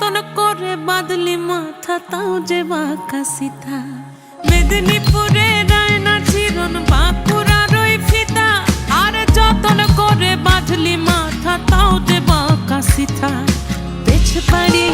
যতন করে বাঁধলি মাথা তাও যে বাঁকা সিথা। মেদিনীপুরে রায়না চিরন বাঁকুড়ার ওই ফিতা, আর যতন করে বাঁধলি মাথা তাও যে বাঁকা সিথা। পেছ পাড়ি